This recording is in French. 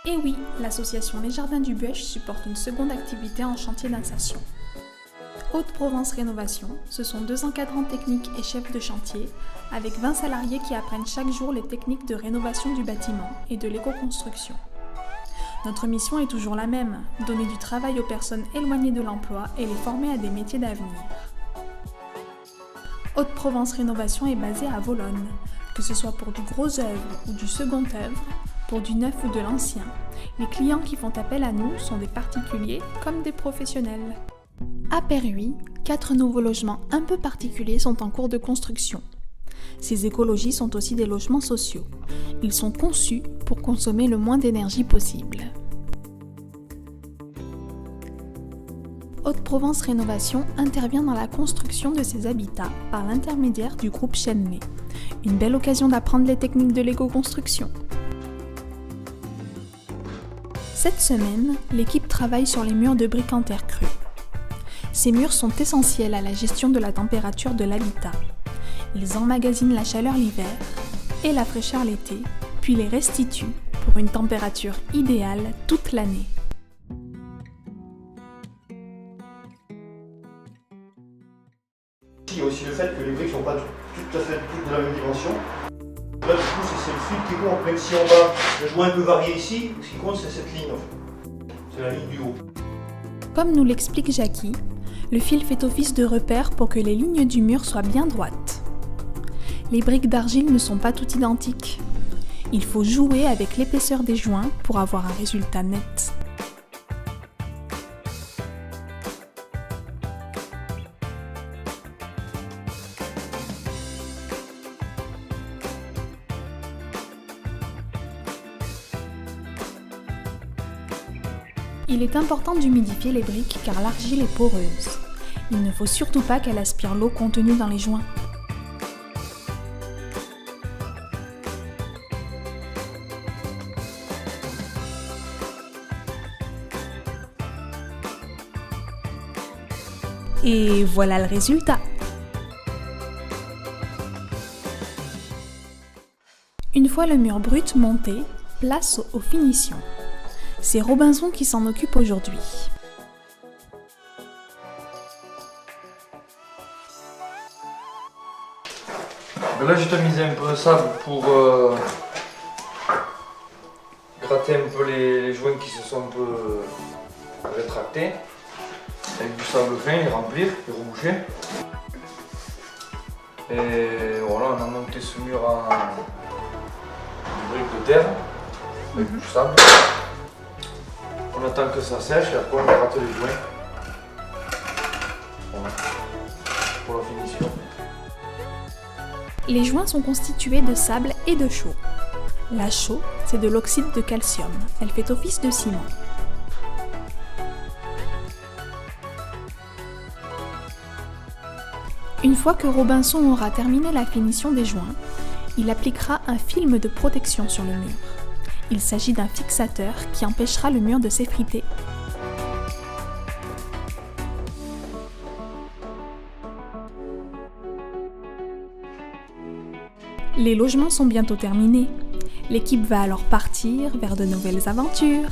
Et oui, l'association Les Jardins du Buech supporte une seconde activité en chantier d'insertion. Haute-Provence Rénovation, ce sont 2 encadrants techniques et chefs de chantier, avec 20 salariés qui apprennent chaque jour les techniques de rénovation du bâtiment et de l'éco-construction. Notre mission est toujours la même, donner du travail aux personnes éloignées de l'emploi et les former à des métiers d'avenir. Haute-Provence Rénovation est basée à Vologne, que ce soit pour du gros œuvre ou du second œuvre, pour du neuf ou de l'ancien. Les clients qui font appel à nous sont des particuliers comme des professionnels. À Perhuis, 4 nouveaux logements un peu particuliers sont en cours de construction. Ces écologies sont aussi des logements sociaux. Ils sont conçus pour consommer le moins d'énergie possible. Haute-Provence Rénovation intervient dans la construction de ces habitats par l'intermédiaire du groupe Chenley. Une belle occasion d'apprendre les techniques de l'éco-construction. Cette semaine, l'équipe travaille sur les murs de briques en terre crue. Ces murs sont essentiels à la gestion de la température de l'habitat. Ils emmagasinent la chaleur l'hiver et la fraîcheur l'été, puis les restituent pour une température idéale toute l'année. Il y a aussi le fait que les briques ne sont pas tout à fait toutes de la même dimension. Là, du coup, c'est le fil qui compte, même si en bas, le joint peut varier ici, ce qui compte, c'est cette ligne. C'est la ligne du haut. Comme nous l'explique Jackie, le fil fait office de repère pour que les lignes du mur soient bien droites. Les briques d'argile ne sont pas toutes identiques. Il faut jouer avec l'épaisseur des joints pour avoir un résultat net. Il est important d'humidifier les briques car l'argile est poreuse. Il ne faut surtout pas qu'elle aspire l'eau contenue dans les joints. Et voilà le résultat. Une fois le mur brut monté, place aux finitions. C'est Robinson qui s'en occupe aujourd'hui. Là j'ai tamisé un peu de sable pour gratter un peu les joints qui se sont un peu rétractés. Avec du sable fin, les remplir, les reboucher. Et voilà, on a monté ce mur en briques de terre avec du sable. On attend que ça sèche et après on gratte les joints. Voilà. Pour la finition. Les joints sont constitués de sable et de chaux. La chaux, c'est de l'oxyde de calcium. Elle fait office de ciment. Une fois que Robinson aura terminé la finition des joints, il appliquera un film de protection sur le mur. Il s'agit d'un fixateur qui empêchera le mur de s'effriter. Les logements sont bientôt terminés. L'équipe va alors partir vers de nouvelles aventures.